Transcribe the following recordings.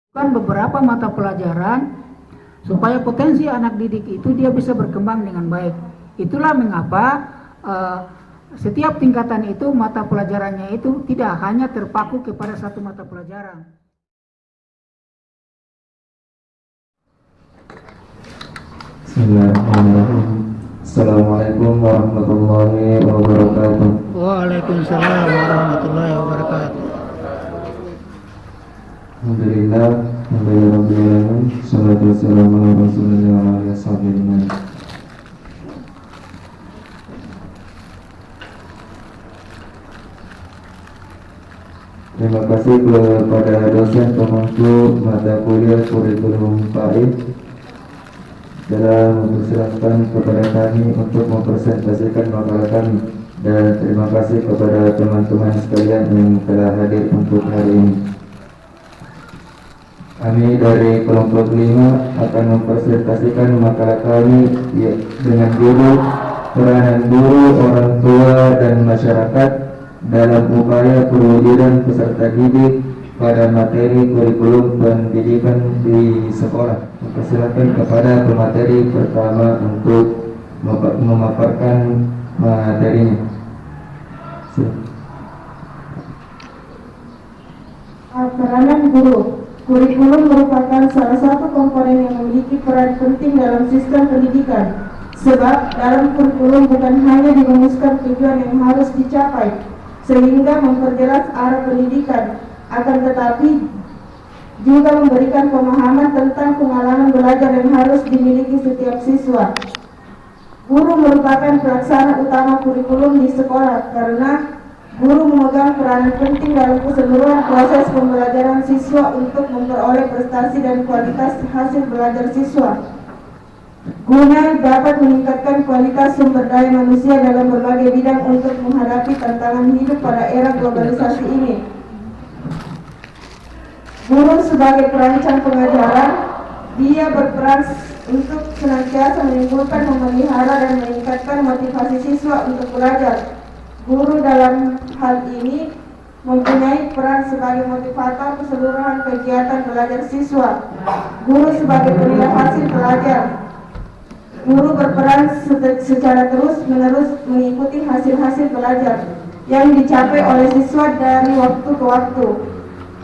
Kan beberapa mata pelajaran supaya potensi anak didik itu dia bisa berkembang dengan baik. Itulah mengapa setiap tingkatan itu mata pelajarannya itu tidak hanya terpaku kepada satu mata pelajaran. Bismillahirrahmanirrahim. Assalamualaikum warahmatullahi wabarakatuh. Waalaikumsalam warahmatullahi wabarakatuh. Alhamdulillah, alhamdulillahirrahmanirrahim. Salatu wassalamu ala rasulillah wa ala sahbihi. Terima kasih kepada dosen pemangku mata kuliah kurikulum PAID dalam mempersilahkan kepada kami untuk mempresentasikan makalah kami, dan terima kasih kepada teman-teman sekalian yang telah hadir untuk hari ini. Kami dari kelompok 5 akan mempresentasikan makalah kami dengan judul peranan guru, orang tua, dan masyarakat dalam upaya perwujudan peserta didik pada materi kurikulum pendidikan di sekolah. Persilakan kepada pemateri pertama untuk memaparkan materinya. Peranan guru. Kurikulum merupakan salah satu komponen yang memiliki peran penting dalam sistem pendidikan. Sebab dalam kurikulum bukan hanya dirumuskan tujuan yang harus dicapai sehingga memperjelas arah pendidikan, akan tetapi juga memberikan pemahaman tentang pengalaman belajar yang harus dimiliki setiap siswa. Guru merupakan pelaksana utama kurikulum di sekolah karena guru memegang peranan penting dalam keseluruhan proses pembelajaran siswa untuk memperoleh prestasi dan kualitas hasil belajar siswa, guna dapat meningkatkan kualitas sumber daya manusia dalam berbagai bidang untuk menghadapi tantangan hidup pada era globalisasi ini. Guru sebagai perancang pengajaran, dia berperan untuk senantiasa menimbulkan, memelihara, dan meningkatkan motivasi siswa untuk belajar. Guru dalam hal ini mempunyai peran sebagai motivator keseluruhan kegiatan belajar siswa. Guru sebagai penilai hasil belajar. Guru berperan secara terus-menerus mengikuti hasil-hasil belajar yang dicapai oleh siswa dari waktu ke waktu.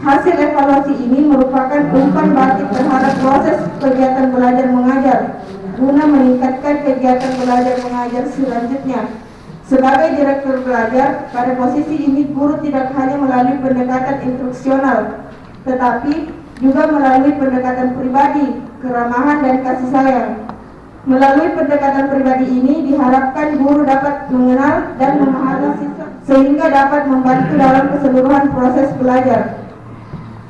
Hasil evaluasi ini merupakan umpan balik terhadap proses kegiatan belajar mengajar, guna meningkatkan kegiatan belajar mengajar selanjutnya. Sebagai direktur belajar, pada posisi ini guru tidak hanya melalui pendekatan instruksional, tetapi juga melalui pendekatan pribadi, keramahan, dan kasih sayang. Melalui pendekatan pribadi ini diharapkan guru dapat mengenal dan memahami siswa sehingga dapat membantu dalam keseluruhan proses belajar.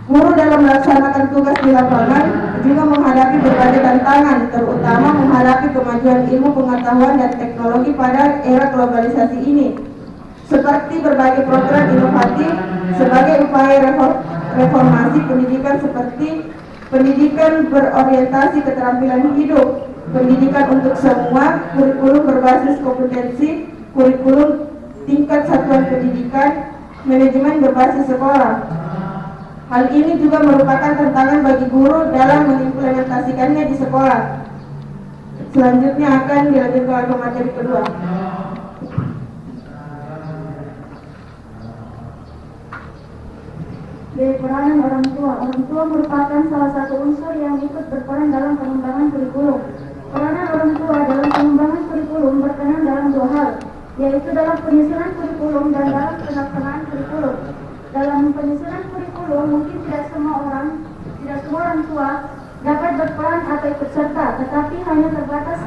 Guru dalam melaksanakan tugas di lapangan juga menghadapi berbagai tantangan, terutama menghadapi kemajuan ilmu pengetahuan dan teknologi pada era globalisasi ini, seperti berbagai program inovatif sebagai upaya reformasi pendidikan seperti pendidikan berorientasi keterampilan hidup, pendidikan untuk semua, kurikulum berbasis kompetensi, kurikulum tingkat satuan pendidikan, manajemen berbasis sekolah. Hal ini juga merupakan tantangan bagi guru dalam mengimplementasikannya di sekolah. Selanjutnya akan dilanjutkan oleh materi kedua. Peranan orang tua. Orang tua merupakan salah satu unsur yang ikut berperan dalam pengembangan kurikulum. Peranan orang tua dalam pengembangan kurikulum berperan dalam dua hal, yaitu dalam penyusunan kurikulum dan dalam pelaksanaan kurikulum. Dalam penyusunan kurikulum mungkin tidak semua orang tua dapat berperan atau ikut serta, tetapi hanya terbatas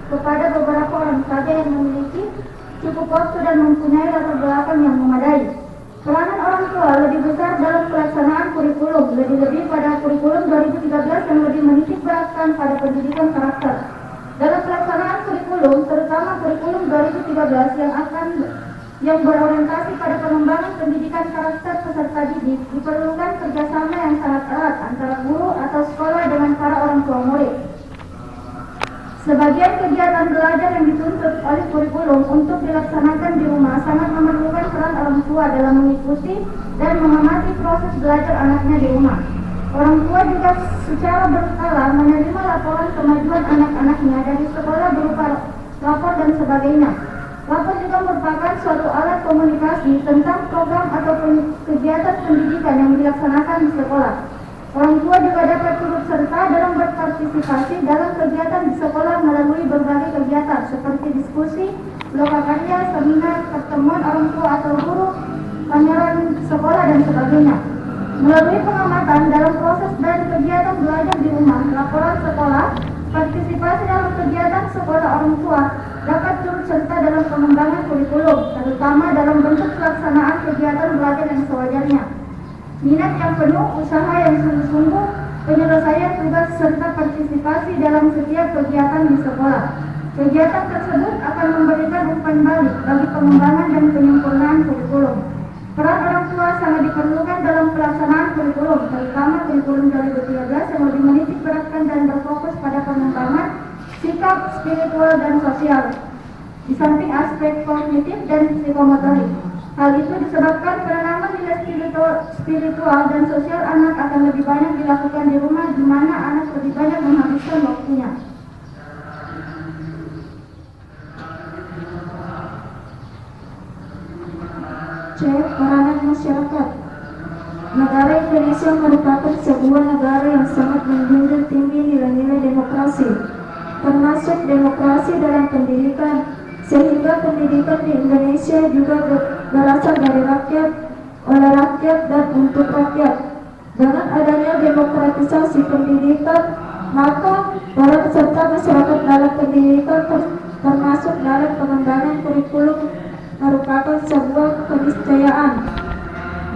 kepada beberapa orang saja yang memiliki cukup waktu dan mempunyai latar belakang yang memadai. Peranan orang tua lebih besar dalam pelaksanaan kurikulum, lebih-lebih pada kurikulum 2013 yang lebih menitik beratkan pada pendidikan karakter. Dalam pelaksanaan kurikulum, terutama kurikulum 2013 yang berorientasi pada pengembangan pendidikan karakter peserta didik, diperlukan kerjasama yang sangat erat antara guru atau sekolah dengan para orang tua murid. Sebagian kegiatan belajar yang dituntut oleh kurikulum untuk dilaksanakan di rumah sangat memerlukan peran orang tua dalam mengikuti dan mengamati proses belajar anaknya di rumah. Orang tua juga secara berkala menerima laporan kemajuan anak-anaknya dari sekolah berupa lapor dan sebagainya. Lapor juga merupakan suatu alat komunikasi tentang program atau kegiatan pendidikan yang dilaksanakan di sekolah. Orang tua juga dapat turut serta dalam berpartisipasi dalam kegiatan di sekolah melalui berbagai kegiatan seperti diskusi, lokakarya, seminar, pertemuan orang tua atau guru, pameran sekolah dan sebagainya. Melalui pengamatan dalam proses dan kegiatan belajar di rumah, laporan sekolah, partisipasi dalam kegiatan sekolah orang tua dapat turut serta dalam pengembangan kurikulum, terutama dalam bentuk pelaksanaan kegiatan belajar yang sewajarnya. Minat yang penuh, usaha yang sungguh-sungguh, penyelesaian tugas serta partisipasi dalam setiap kegiatan di sekolah. Kegiatan tersebut akan memberikan umpan balik bagi pengembangan dan penyempurnaan kurikulum. Peran orang tua sangat diperlukan dalam pelaksanaan kurikulum, terutama kurikulum 2013 yang lebih menitik beratkan dan berfokus pada pengembangan sikap, spiritual, dan sosial, di samping aspek kognitif dan psikomotorik. Hal itu disebabkan penanaman nilai spiritual dan sosial anak akan lebih banyak dilakukan di rumah, di mana anak lebih banyak menghabiskan waktunya. C. Peranan masyarakat. Negara Indonesia merupakan sebuah negara yang sangat menjunjung tinggi nilai-nilai demokrasi, termasuk demokrasi dalam pendidikan, sehingga pendidikan di Indonesia juga berasal dari rakyat, oleh rakyat, dan untuk rakyat. Dengan adanya demokratisasi pendidikan, maka para peserta masyarakat dalam pendidikan termasuk dalam pengembangan kurikulum merupakan sebuah keniscayaan.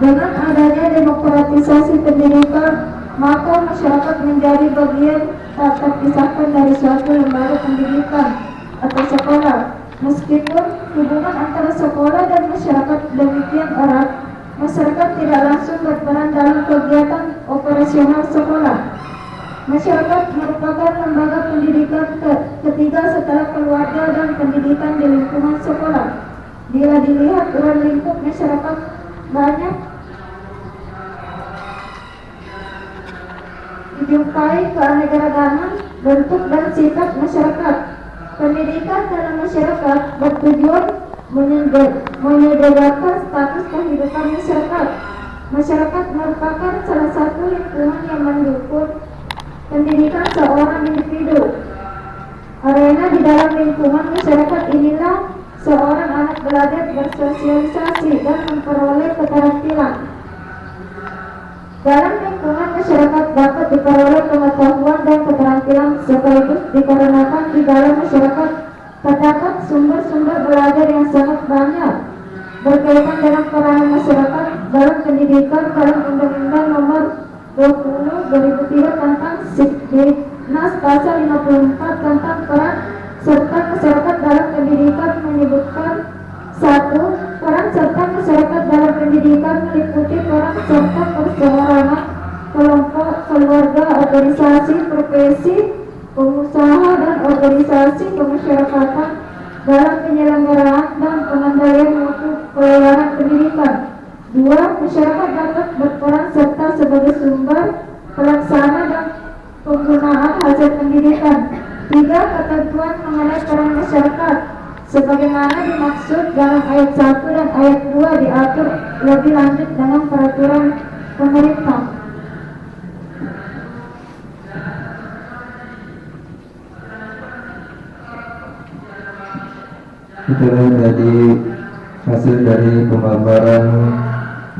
Dengan adanya demokratisasi pendidikan, maka masyarakat menjadi bagian tak terpisahkan dari suatu lembaga pendidikan atau sekolah. Meskipun hubungan antara sekolah dan masyarakat demikian erat, masyarakat tidak langsung berperan dalam kegiatan operasional sekolah. Masyarakat merupakan lembaga pendidikan ketiga setelah keluarga dan pendidikan di lingkungan sekolah. Bila dilihat ruang lingkup masyarakat banyak dijumpai keanekaragaman bentuk dan sikap masyarakat. Pendidikan dalam masyarakat bertujuan menyederhanakan status kehidupan masyarakat. Masyarakat merupakan salah satu lingkungan yang mendukung pendidikan seorang individu. Arena di dalam lingkungan masyarakat inilah seorang anak belajar bersosialisasi dan memperoleh keterampilan. Dalam lingkungan masyarakat dapat diperoleh pengetahuan dan keterampilan sekaligus dikarenakan di dalam masyarakat terdapat sumber-sumber belajar yang sangat banyak berkaitan dengan peranan masyarakat dalam pendidikan dalam Undang-Undang Nomor 20/2003 tentang Sidiknas Pasal 54 tentang peran serta masyarakat dalam pendidikan menyebutkan 1. Peran serta masyarakat dalam pendidikan meliputi peran serta perseorangan, kelompok, keluarga, organisasi, profesi, pengusaha, dan organisasi kemasyarakatan dalam penyelenggaraan dan pengendalian mutu pelayanan pendidikan. 2. Masyarakat dapat berperan serta sebagai sumber, pelaksana, dan penggunaan hasil pendidikan. 3. Ketentuan mengenai peran masyarakat sebagaimana dimaksud dalam ayat 1 dan ayat 2 diatur lebih lanjut dengan peraturan pemerintah. Itulah tadi hasil dari pemaparan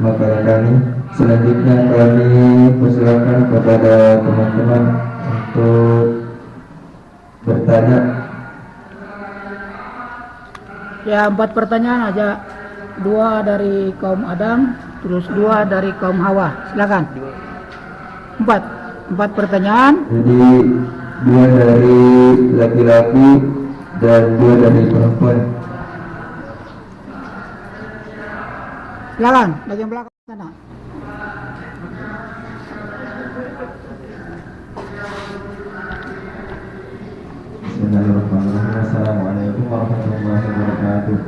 makalah kami. Selanjutnya kami persilakan kepada teman-teman untuk bertanya. Ya, 4 pertanyaan aja. 2 dari kaum Adam, terus 2 dari kaum Hawa. Silakan. 4 pertanyaan. Jadi 2 dari laki-laki dan 2 dari perempuan. Silakan, bagian belakang sana. Bismillahirrahmanirrahim. Assalamualaikum warahmatullahi wabarakatuh.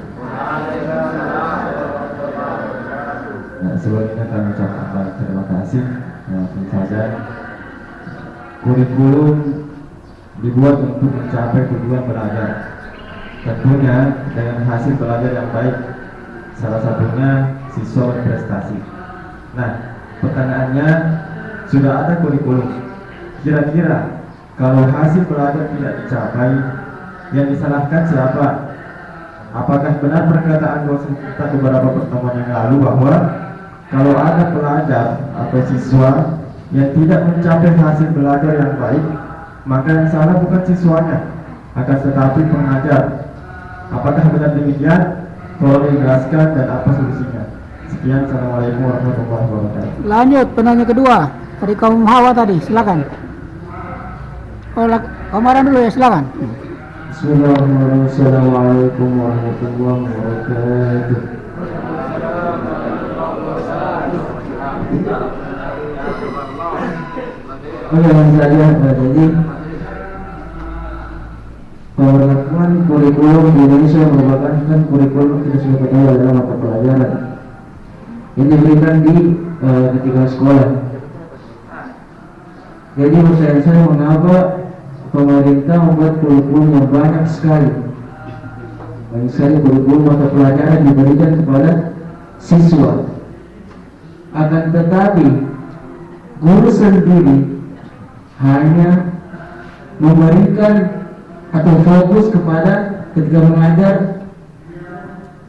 Nah, sebelumnya kami ucapkan terima kasih Nah, tentu saja kurikulum dibuat untuk mencapai tujuan belajar. Tentunya dengan hasil belajar yang baik, salah satunya siswa berprestasi. Nah, pertanyaannya, sudah ada kurikulum. Kira-kira kalau hasil belajar tidak dicapai, yang disalahkan siapa? Apakah benar perkataan dosen kita beberapa pertemuan yang lalu bahwa kalau ada pelajar atau siswa yang tidak mencapai hasil belajar yang baik, maka yang salah bukan siswanya, akan tetapi pengajar. Apakah benar demikian? Tolong dijelaskan dan apa solusinya. Sekian, assalamualaikum warahmatullahi wabarakatuh. Lanjut penanya kedua dari kaum Hawa tadi, silakan. Komaran dulu ya, silakan. Bismillahirrahmanirrahim. Assalamualaikum warahmatullahi wabarakatuh. Langsung saja, jadi pemberlakuan kurikulum di Indonesia merupakan kurikulum kita sudah ketahui adalah mata pelajaran yang diberikan di ketika sekolah. Jadi menurut saya mengapa pemerintah membuat kurikulum yang banyak sekali kurikulum mata pelajaran diberikan kepada siswa. Akan tetapi guru sendiri hanya memberikan atau fokus kepada ketika mengajar,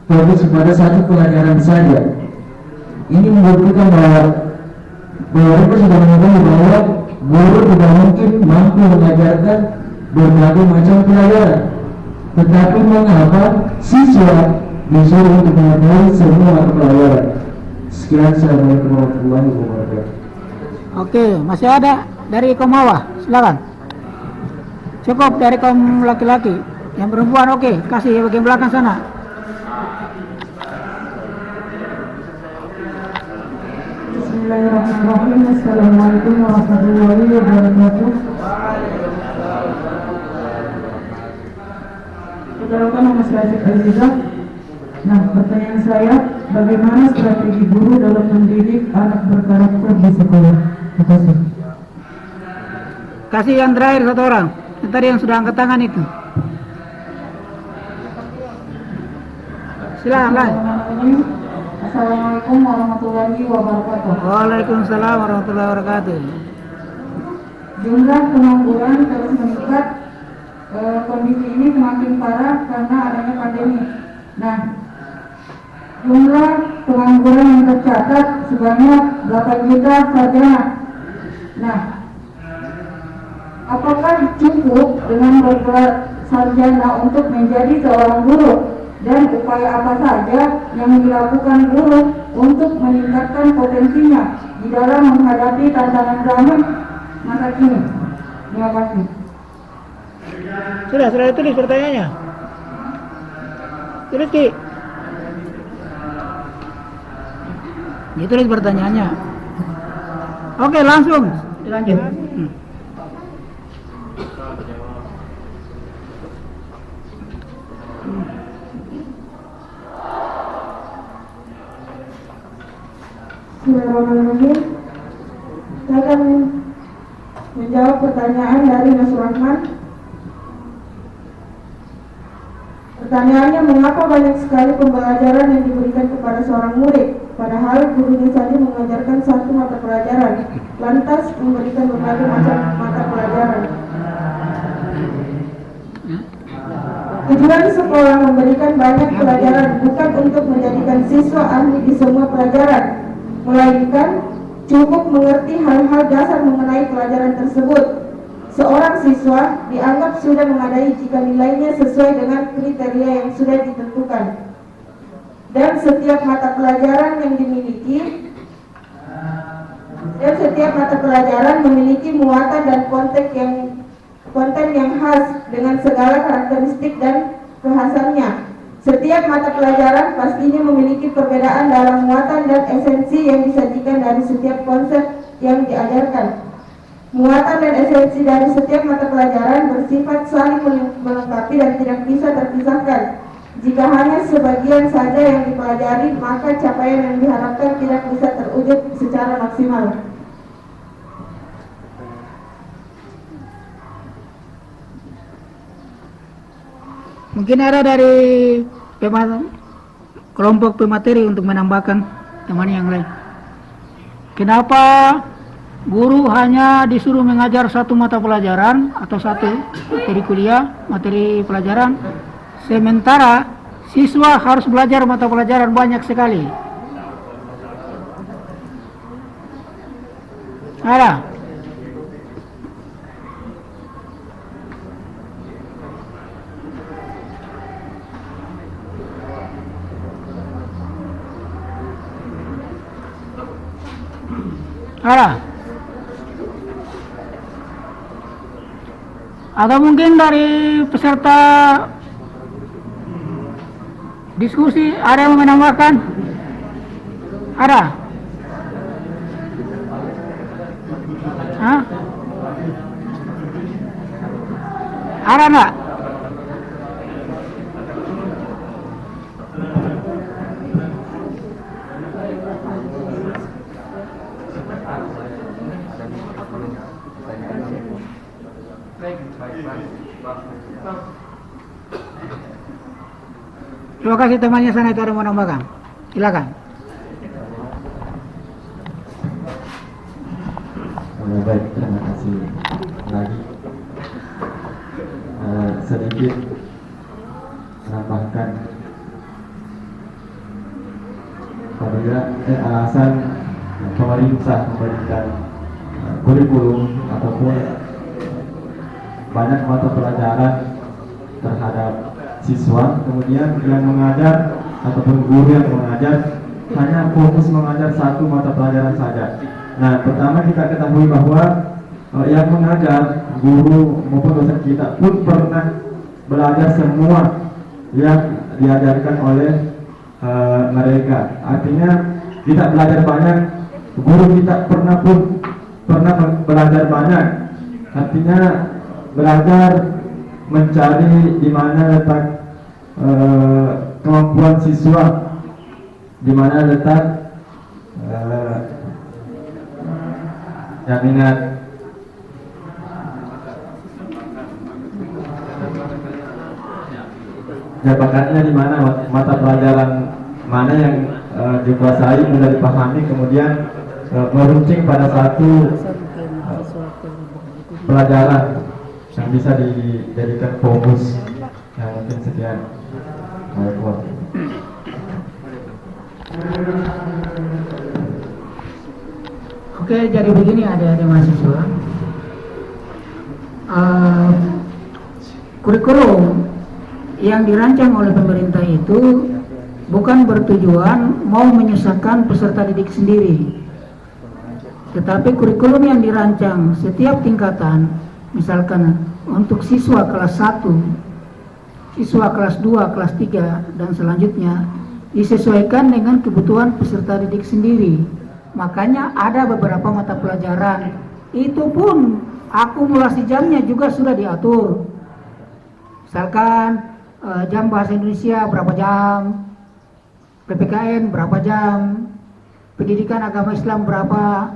fokus kepada satu pelajaran saja. Ini membuktikan bahwa mereka sudah mengetahui bahwa guru tidak mungkin mampu mengajarkan berbagai macam pelajaran. Tetapi mengapa siswa disuruh untuk mengetahui semua mata pelajaran? Sekian, assalamualaikum warahmatullahi wabarakatuh. Oke, masih ada dari kaum Hawa, silakan. Cukup dari kaum laki-laki. Yang perempuan oke, kasih bagian belakang sana. Bismillahirrahmanirrahim. Assalamualaikum warahmatullahi wabarakatuh. Perkenalkan, nama saya Cik Azizah. Nah, pertanyaan saya, bagaimana strategi guru dalam mendidik anak berkarakter di sekolah? Terima kasih. Kasih yang terakhir satu orang. Yang tadi yang sudah angkat tangan itu. Silakan. Assalamualaikum warahmatullahi wabarakatuh. Waalaikumsalam warahmatullahi wabarakatuh. Jumlah pengangguran terus meningkat. Kondisi ini semakin parah karena adanya pandemi. Nah, jumlah pengangguran yang tercatat sebanyak 8 juta sarjana. Nah, apakah cukup dengan bergelar sarjana untuk menjadi seorang guru? Dan upaya apa saja yang dilakukan guru untuk meningkatkan potensinya di dalam menghadapi tantangan zaman masa kini? Terima kasih. Sudah ditulis pertanyaannya. Tulis Ki. Ditulis pertanyaannya. Oke, langsung dilanjut. Bismillahirrahmanirrahim. Saya akan menjawab pertanyaan dari Mas Rahman. Pertanyaannya, mengapa banyak sekali pembelajaran yang diberikan kepada seorang murid, padahal gurunya saja mengajarkan satu mata pelajaran, lantas memberikan berbagai macam mata pelajaran. Tujuan sekolah memberikan banyak pelajaran bukan untuk menjadikan siswa ahli di semua pelajaran, melainkan cukup mengerti hal-hal dasar mengenai pelajaran tersebut. Seorang siswa dianggap sudah memadai jika nilainya sesuai dengan kriteria yang sudah ditentukan. Dan setiap mata pelajaran memiliki muatan dan konten yang khas dengan segala karakteristik dan kekhasannya. Setiap mata pelajaran pastinya memiliki perbedaan dalam muatan dan esensi yang disajikan dari setiap konsep yang diajarkan. Muatan dan esensi dari setiap mata pelajaran bersifat saling melengkapi dan tidak bisa terpisahkan. Jika hanya sebagian saja yang dipelajari, maka capaian yang diharapkan tidak bisa terwujud secara maksimal. Mungkin ada dari kelompok pemateri untuk menambahkan teman yang lain. Kenapa guru hanya disuruh mengajar satu mata pelajaran atau satu materi pelajaran, sementara siswa harus belajar mata pelajaran banyak sekali? Ada? Ada? Atau mungkin dari peserta diskusi ada yang menambahkan? Ada? Hah? Ada enggak? Terima kasih temannya sana, itu ada yang mau menambahkan. Silakan. Baik, terima kasih lagi. Sedikit menambahkan apabila alasan pemerintah memberikan kurikulum ataupun banyak mata pelajaran terhadap siswa, kemudian yang mengajar ataupun guru yang mengajar hanya fokus mengajar satu mata pelajaran saja. Nah, pertama kita ketahui bahwa yang mengajar guru maupun dosen kita pun pernah belajar semua yang diajarkan oleh mereka. Artinya kita belajar banyak, guru kita pernah belajar banyak. Artinya belajar mencari di mana letak kemampuan siswa, di mana letak minat. Bakatnya di mana, mata pelajaran mana yang dikuasai, mudah dipahami, kemudian meruncing pada satu pelajaran yang bisa dijadikan fokus. Yang mungkin sekian. Oke, jadi begini adik-adik mahasiswa. Kurikulum yang dirancang oleh pemerintah itu bukan bertujuan mau menyusahkan peserta didik sendiri, tetapi kurikulum yang dirancang setiap tingkatan, misalkan untuk siswa kelas 1, siswa kelas 2, kelas 3, dan selanjutnya disesuaikan dengan kebutuhan peserta didik sendiri. Makanya ada beberapa mata pelajaran, itu pun akumulasi jamnya juga sudah diatur. Misalkan jam bahasa Indonesia berapa jam, PPKN berapa jam, pendidikan agama Islam berapa,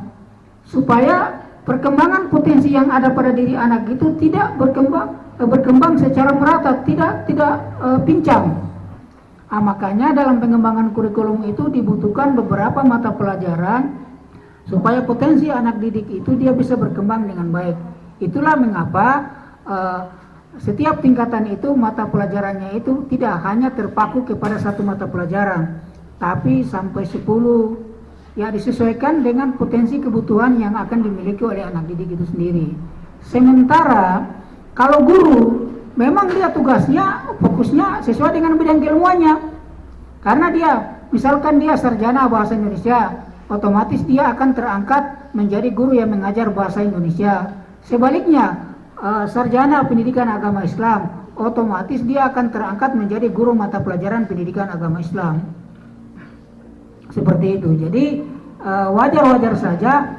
supaya perkembangan potensi yang ada pada diri anak itu tidak berkembang secara merata, tidak pincang. Makanya dalam pengembangan kurikulum itu dibutuhkan beberapa mata pelajaran supaya potensi anak didik itu dia bisa berkembang dengan baik. Itulah mengapa setiap tingkatan itu mata pelajarannya itu tidak hanya terpaku kepada satu mata pelajaran, tapi sampai 10, ya disesuaikan dengan potensi kebutuhan yang akan dimiliki oleh anak didik itu sendiri. Sementara kalau guru memang dia tugasnya fokusnya sesuai dengan bidang keilmuannya, karena dia misalkan dia sarjana bahasa Indonesia, otomatis dia akan terangkat menjadi guru yang mengajar bahasa Indonesia. Sebaliknya sarjana pendidikan agama Islam, otomatis dia akan terangkat menjadi guru mata pelajaran pendidikan agama Islam. Seperti itu. Jadi wajar-wajar saja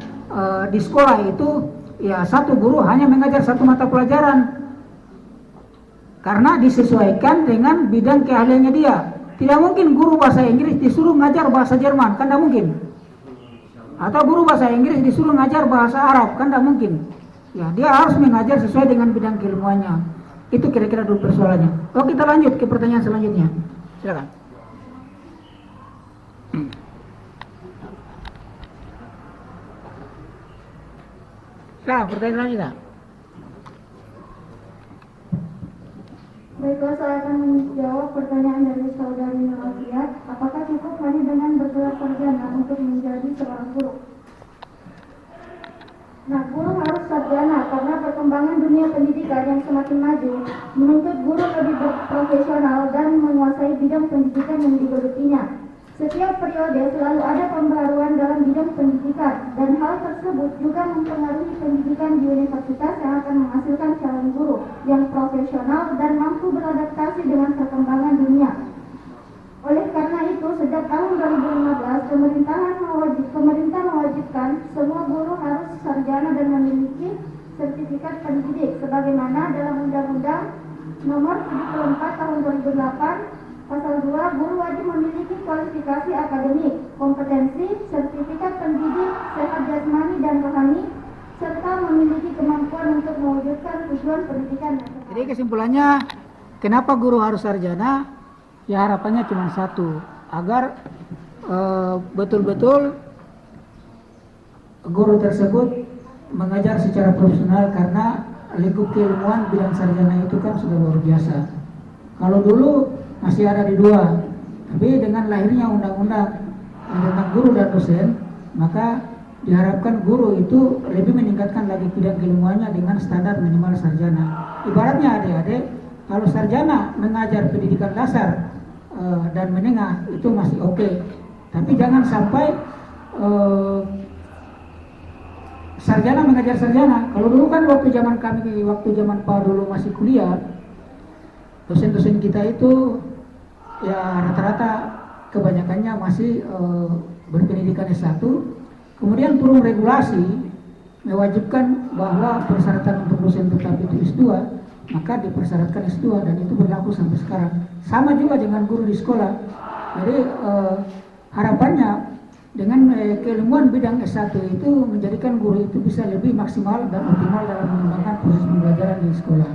di sekolah itu ya satu guru hanya mengajar satu mata pelajaran, karena disesuaikan dengan bidang keahliannya dia. Tidak mungkin guru bahasa Inggris disuruh ngajar bahasa Jerman, kan tidak mungkin. Atau guru bahasa Inggris disuruh ngajar bahasa Arab, kan tidak mungkin. Ya, dia harus mengajar sesuai dengan bidang keilmuannya. Itu kira-kira dulu persoalannya. Oh, kita lanjut ke pertanyaan selanjutnya. Silakan. Nah, pertanyaan selanjutnya. Baiklah, saya akan menjawab pertanyaan dari saudari Nurafiat. Apakah cukup hanya dengan bergelar sarjana untuk menjadi seorang guru? Nah, guru harus sarjana karena perkembangan dunia pendidikan yang semakin maju menuntut guru lebih berprofesional dan menguasai bidang pendidikan yang digelutinya. Setiap periode selalu ada pembaruan dalam bidang pendidikan, dan hal tersebut juga mempengaruhi pendidikan di universitas yang akan menghasilkan calon guru yang profesional dan mampu beradaptasi dengan perkembangan dunia. Oleh karena itu, sejak tahun 2015, pemerintah mewajibkan semua guru harus sarjana dan memiliki sertifikat pendidik, sebagaimana dalam Undang-Undang Nomor 74 Tahun 2008, Pasal 2, guru wajib memiliki kualifikasi akademik, kompetensi, sertifikat pendidik, sehat jasmani dan rohani, serta memiliki kemampuan untuk mewujudkan tujuan pendidikan. Jadi kesimpulannya, kenapa guru harus sarjana? Ya harapannya cuma satu, agar betul-betul guru tersebut mengajar secara profesional, karena lingkup keilmuan bidang sarjana itu kan sudah luar biasa. Kalau dulu masih ada di dua, tapi dengan lahirnya undang-undang tentang guru dan dosen, maka diharapkan guru itu lebih meningkatkan lagi bidang keilmuannya dengan standar minimal sarjana. Ibaratnya adik-adik, kalau sarjana mengajar pendidikan dasar dan menengah itu masih oke, tapi jangan sampai sarjana mengajar sarjana. Kalau dulu kan waktu zaman kami, waktu zaman Pak dulu masih kuliah, dosen-dosen kita itu ya rata-rata kebanyakannya masih berpendidikan S1. Kemudian turun regulasi mewajibkan bahwa persyaratan untuk dosen tetap itu S2, maka dipersyaratkan S2, dan itu berlaku sampai sekarang. Sama juga dengan guru di sekolah. Jadi harapannya dengan keilmuan bidang S1 itu menjadikan guru itu bisa lebih maksimal dan optimal dalam mengembangkan proses pembelajaran di sekolah,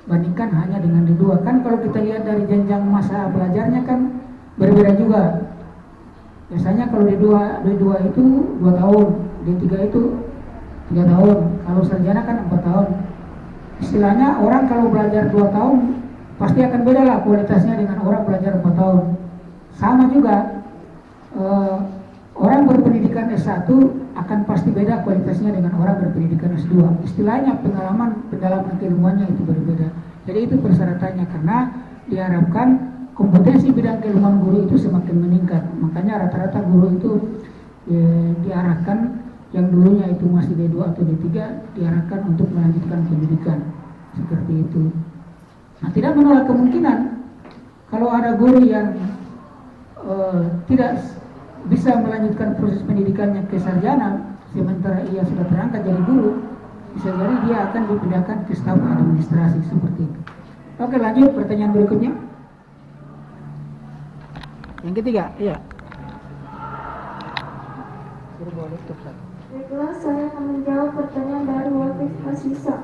bandingkan hanya dengan D2. Kan kalau kita lihat dari jenjang masa belajarnya kan berbeda juga. Biasanya kalau D2 itu 2 tahun, D3 itu 3 tahun, kalau sarjana kan 4 tahun. Istilahnya orang kalau belajar 2 tahun pasti akan beda lah kualitasnya dengan orang belajar 4 tahun. Sama juga orang berpendidikan S1 akan pasti beda kualitasnya dengan orang berpendidikan S2. Istilahnya pengalaman pendalaman keilmuannya itu berbeda. Jadi itu persyaratannya, karena diharapkan kompetensi bidang keilmuan guru itu semakin meningkat. Makanya rata-rata guru itu diarahkan yang dulunya itu masih D2 atau D3 diarahkan untuk melanjutkan pendidikan seperti itu. Nah, tidak menolak kemungkinan kalau ada guru yang tidak bisa melanjutkan proses pendidikannya ke sarjana sementara ia sudah terangkat jadi guru, bisa jadi dia akan dipindahkan ke staf administrasi seperti itu. Oke, lanjut pertanyaan berikutnya. Yang ketiga, iya. Baiklah, saya akan menjawab pertanyaan dari Wafis Asisa.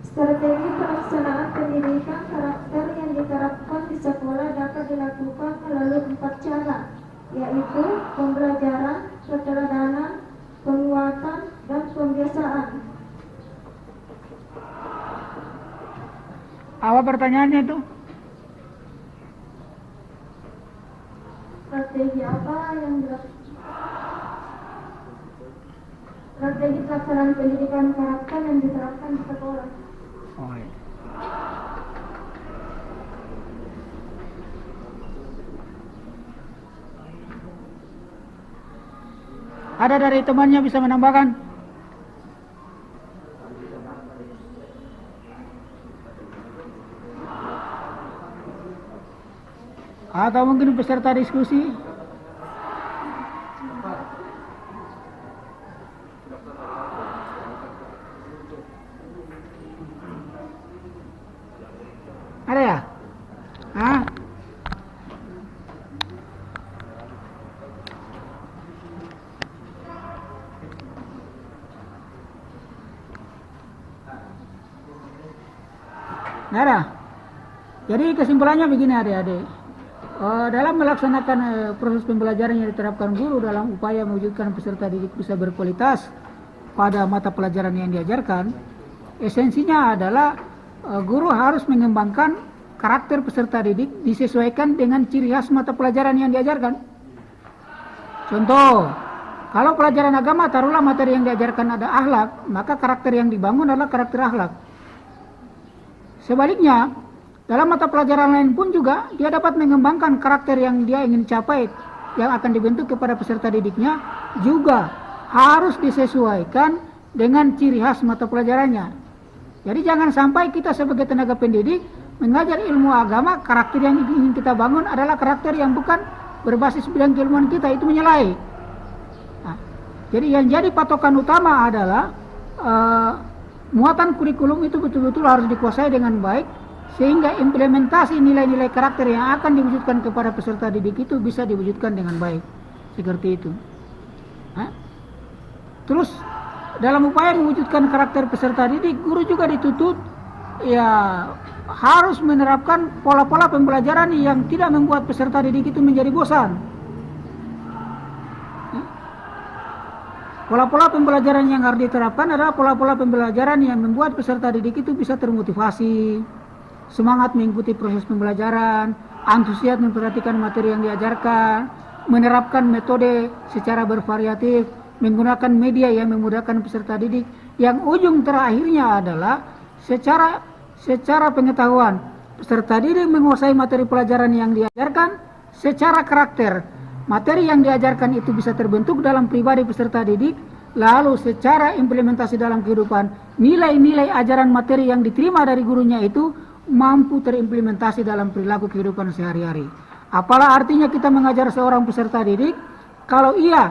Strategi pelaksanaan pendidikan karakter yang diterapkan di sekolah dapat dilakukan melalui 4 cara, yaitu pembelajaran, keteladanan, penguatan, dan pembiasaan. Apa pertanyaannya itu? Strategi apa yang dilakukan? Strategi pelaksanaan pendidikan karakter yang diterapkan di sekolah. Oh, iya. Ada dari temannya bisa menambahkan? Atau mungkin peserta diskusi? Ada ya? Hah? Ada. Jadi kesimpulannya begini adik-adik. Dalam melaksanakan proses pembelajaran yang diterapkan guru dalam upaya mewujudkan peserta didik bisa berkualitas pada mata pelajaran yang diajarkan, esensinya adalah guru harus mengembangkan karakter peserta didik disesuaikan dengan ciri khas mata pelajaran yang diajarkan. Contoh, kalau pelajaran agama taruhlah materi yang diajarkan ada akhlak, maka karakter yang dibangun adalah karakter akhlak. Sebaliknya, dalam mata pelajaran lain pun juga dia dapat mengembangkan karakter yang dia ingin capai yang akan dibentuk kepada peserta didiknya juga harus disesuaikan dengan ciri khas mata pelajarannya. Jadi jangan sampai kita sebagai tenaga pendidik mengajar ilmu agama, karakter yang ingin kita bangun adalah karakter yang bukan berbasis bidang keilmuan kita, itu menyalahi. Nah, jadi yang jadi patokan utama adalah muatan kurikulum itu betul-betul harus dikuasai dengan baik, sehingga implementasi nilai-nilai karakter yang akan diwujudkan kepada peserta didik itu bisa diwujudkan dengan baik. Seperti itu. Nah, terus dalam upaya mewujudkan karakter peserta didik, guru juga dituntut ya harus menerapkan pola-pola pembelajaran yang tidak membuat peserta didik itu menjadi bosan. Pola-pola pembelajaran yang harus diterapkan adalah pola-pola pembelajaran yang membuat peserta didik itu bisa termotivasi, semangat mengikuti proses pembelajaran, antusias memperhatikan materi yang diajarkan, menerapkan metode secara bervariatif, menggunakan media yang memudahkan peserta didik, yang ujung terakhirnya adalah secara pengetahuan peserta didik menguasai materi pelajaran yang diajarkan. Secara karakter, materi yang diajarkan itu bisa terbentuk dalam pribadi peserta didik, lalu secara implementasi dalam kehidupan, nilai-nilai ajaran materi yang diterima dari gurunya itu mampu terimplementasi dalam perilaku kehidupan sehari-hari. Apalah artinya kita mengajar seorang peserta didik kalau ia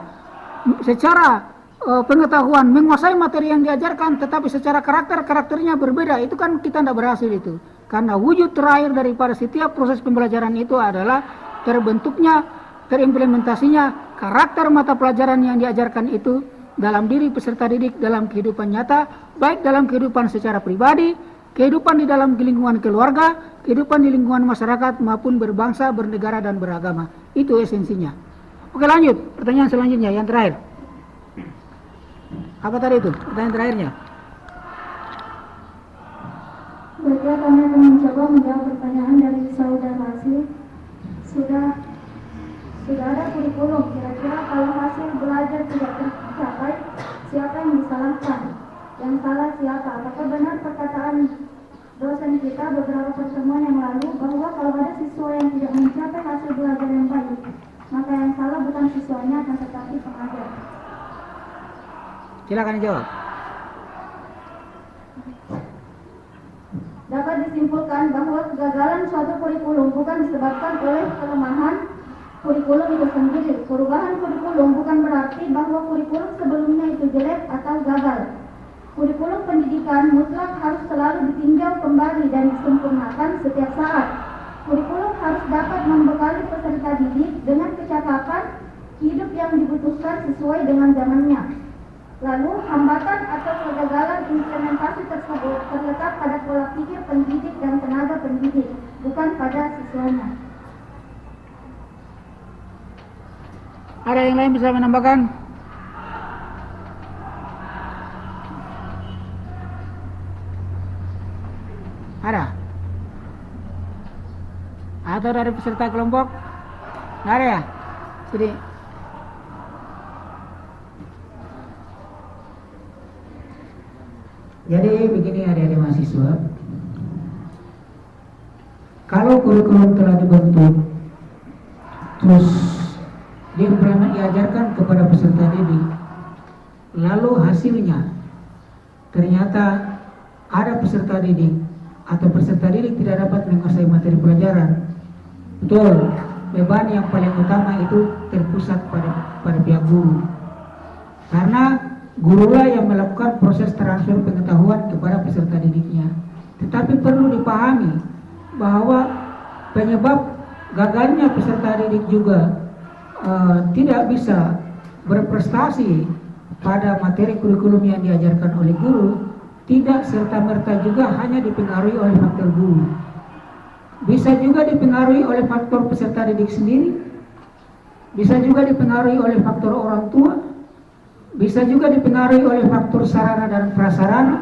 secara pengetahuan menguasai materi yang diajarkan, tetapi secara karakternya berbeda, itu kan kita tidak berhasil itu. Karena wujud terakhir daripada setiap proses pembelajaran itu adalah terbentuknya, terimplementasinya karakter mata pelajaran yang diajarkan itu dalam diri peserta didik dalam kehidupan nyata, baik dalam kehidupan secara pribadi, kehidupan di dalam lingkungan keluarga, kehidupan di lingkungan masyarakat, maupun berbangsa, bernegara, dan beragama. Itu esensinya. Oke, lanjut. Pertanyaan selanjutnya, yang terakhir. Apa tadi itu? Pertanyaan terakhirnya. Baiklah, kami akan mencoba menjawab pertanyaan dari saudara Hasil. Sudah ada kurikulum. Kira-kira kalau hasil belajar tidak tercapai, siapa yang disalahkan? Yang salah siapa? Apakah benar perkataan dosen kita beberapa pertemuan yang lalu bahwa kalau ada siswa yang tidak mencapai hasil belajar yang baik, maka yang salah bukan siswanya akan tetapi pengajar? Silakan dijawab. Dapat disimpulkan bahwa kegagalan suatu kurikulum bukan disebabkan oleh kelemahan kurikulum itu sendiri. Perubahan kurikulum bukan berarti bahwa kurikulum sebelumnya itu jelek atau gagal. Kurikulum pendidikan mutlak harus selalu ditinjau kembali dan disempurnakan setiap saat. Kurikulum harus dapat membekali peserta didik dengan kecakapan hidup yang dibutuhkan sesuai dengan zamannya. Lalu, hambatan atau kegagalan implementasi tersebut terletak pada pola pikir pendidik dan tenaga pendidik, bukan pada siswanya. Ada yang lain bisa menambahkan? Ada? Atau dari peserta kelompok? Nggak ada ya? Jadi begini adik-adik mahasiswa, kalau kurikulum telah dibentuk terus diajarkan kepada peserta didik, lalu hasilnya ternyata ada peserta didik atau peserta didik tidak dapat menguasai materi pelajaran, betul, beban yang paling utama itu terpusat pada pihak guru, karena gurulah yang melakukan proses transfer pengetahuan kepada peserta didiknya. Tetapi perlu dipahami bahwa penyebab gagalnya peserta didik juga tidak bisa berprestasi pada materi kurikulum yang diajarkan oleh guru tidak serta-merta juga hanya dipengaruhi oleh faktor guru. Bisa juga dipengaruhi oleh faktor peserta didik sendiri, bisa juga dipengaruhi oleh faktor orang tua, bisa juga dipengaruhi oleh faktor sarana dan prasarana,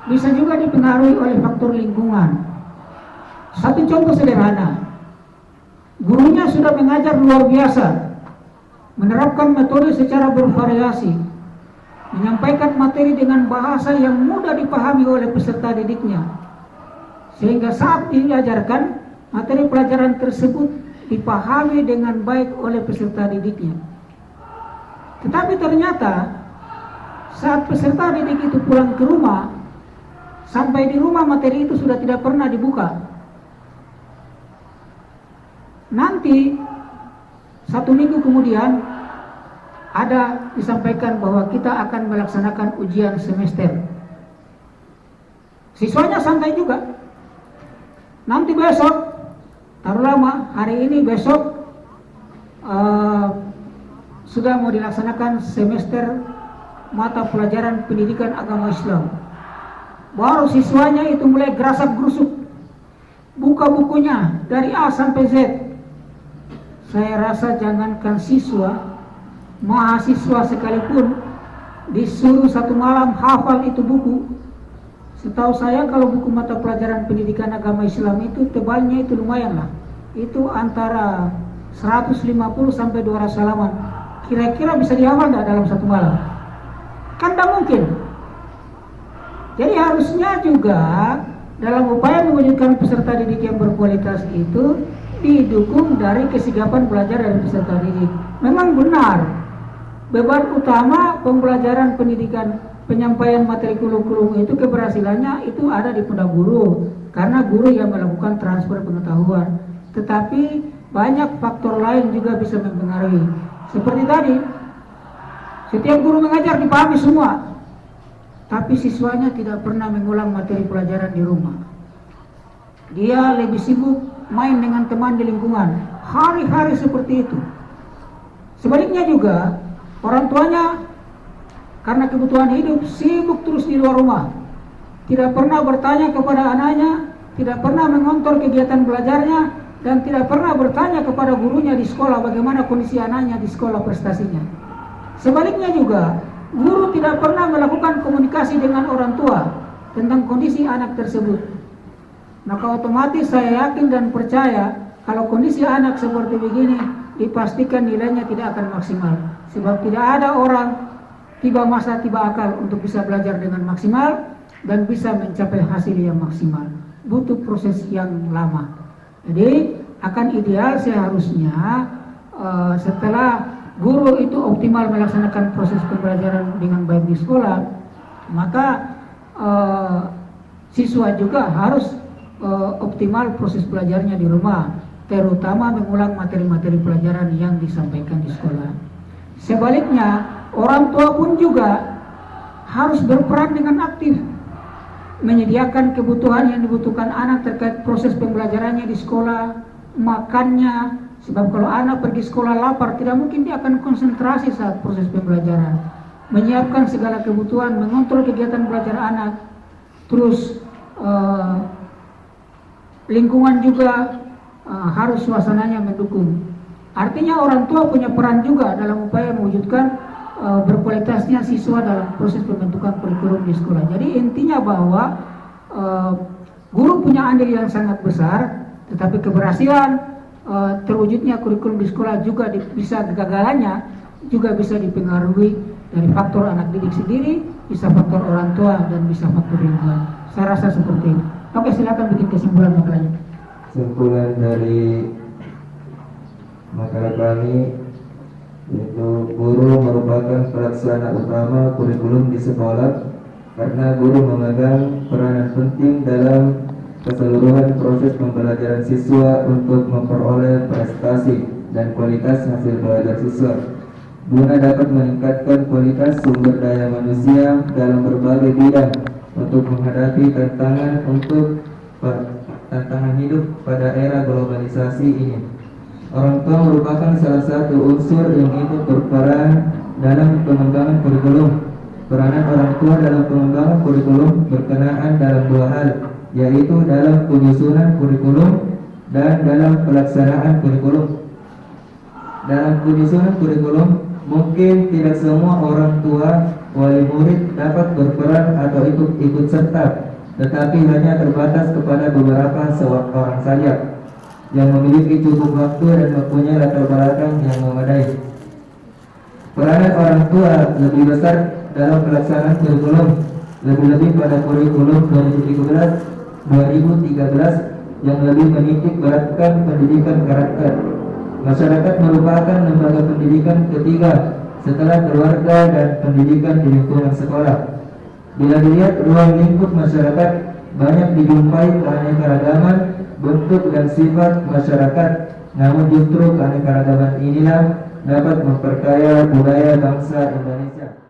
bisa juga dipengaruhi oleh faktor lingkungan. Satu contoh sederhana, gurunya sudah mengajar luar biasa, menerapkan metode secara bervariasi, menyampaikan materi dengan bahasa yang mudah dipahami oleh peserta didiknya, sehingga saat diajarkan materi pelajaran tersebut dipahami dengan baik oleh peserta didiknya. Tetapi ternyata saat peserta didik itu pulang ke rumah, sampai di rumah materi itu sudah tidak pernah dibuka. Nanti 1 minggu kemudian ada disampaikan bahwa kita akan melaksanakan ujian semester. Siswanya santai juga. Nanti besok, taruh lama, hari ini besok sudah mau dilaksanakan semester mata pelajaran pendidikan agama Islam. Baru siswanya itu mulai gerasak gerusuk, buka bukunya dari A sampai Z. Saya rasa jangankan siswa, mahasiswa sekalipun disuruh 1 malam hafal itu buku. Setahu saya kalau buku mata pelajaran pendidikan agama Islam itu tebalnya itu lumayan lah. Itu antara 150 sampai 200 halaman. Kira-kira bisa dihafal tidak dalam 1 malam? Kan tidak mungkin. Jadi harusnya juga dalam upaya mewujudkan peserta didik yang berkualitas itu didukung dari kesigapan belajar dari peserta didik. Memang benar, beban utama pembelajaran pendidikan penyampaian materi kurikulum itu keberhasilannya itu ada di pundak guru, karena guru yang melakukan transfer pengetahuan. Tetapi banyak faktor lain juga bisa mempengaruhi. Seperti tadi, setiap guru mengajar dipahami semua, tapi siswanya tidak pernah mengulang materi pelajaran di rumah. Dia lebih sibuk main dengan teman di lingkungan, hari-hari seperti itu. Sebaliknya juga, orang tuanya karena kebutuhan hidup sibuk terus di luar rumah, tidak pernah bertanya kepada anaknya, tidak pernah mengontrol kegiatan belajarnya, dan tidak pernah bertanya kepada gurunya di sekolah bagaimana kondisi anaknya di sekolah prestasinya. Sebaliknya juga, guru tidak pernah melakukan komunikasi dengan orang tua tentang kondisi anak tersebut. Maka otomatis saya yakin dan percaya kalau kondisi anak seperti begini, dipastikan nilainya tidak akan maksimal. Sebab tidak ada orang tiba masa tiba akal untuk bisa belajar dengan maksimal dan bisa mencapai hasil yang maksimal. Butuh proses yang lama. Jadi akan ideal seharusnya setelah guru itu optimal melaksanakan proses pembelajaran dengan baik di sekolah, maka siswa juga harus optimal proses belajarnya di rumah, terutama mengulang materi-materi pelajaran yang disampaikan di sekolah. Sebaliknya, orang tua pun juga harus berperan dengan aktif, menyediakan kebutuhan yang dibutuhkan anak terkait proses pembelajarannya di sekolah, makannya. Sebab kalau anak pergi sekolah lapar, tidak mungkin dia akan konsentrasi saat proses pembelajaran. Menyiapkan segala kebutuhan, mengontrol kegiatan belajar anak, terus lingkungan juga harus suasananya mendukung. Artinya orang tua punya peran juga dalam upaya mewujudkan berkualitasnya siswa dalam proses pembentukan kurikulum di sekolah. Jadi intinya bahwa guru punya andil yang sangat besar, tetapi keberhasilan terwujudnya kurikulum di sekolah juga bisa kegagalannya juga bisa dipengaruhi dari faktor anak didik sendiri, bisa faktor orang tua, dan bisa faktor lingkungan. Saya rasa seperti itu. Oke, silakan bikin kesimpulan makalahnya. Kesimpulan dari makalah kami yaitu guru merupakan pelaksana utama kurikulum di sekolah karena guru memegang peranan penting dalam keseluruhan proses pembelajaran siswa untuk memperoleh prestasi dan kualitas hasil belajar siswa guna dapat meningkatkan kualitas sumber daya manusia dalam berbagai bidang untuk menghadapi tantangan hidup pada era globalisasi ini. Orang tua merupakan salah satu unsur yang ikut berperan dalam pengembangan kurikulum Peranan orang tua dalam pengembangan kurikulum berkenaan dalam dua hal, yaitu dalam penyusunan kurikulum dan dalam pelaksanaan kurikulum. Dalam penyusunan kurikulum, mungkin tidak semua orang tua wali murid dapat berperan atau ikut serta, tetapi hanya terbatas kepada beberapa orang saja yang memiliki cukup waktu dan mempunyai latar belakang yang memadai. Peranan orang tua lebih besar dalam pelaksanaan kurikulum, lebih-lebih pada kurikulum 2013 yang lebih menitik beratkan pendidikan karakter. Masyarakat merupakan lembaga pendidikan ketiga setelah keluarga dan pendidikan di lingkungan sekolah. Bila dilihat ruang lingkup masyarakat, banyak dijumpai keanekaragaman bentuk dan sifat masyarakat, namun justru keanekaragaman inilah dapat memperkaya budaya bangsa Indonesia.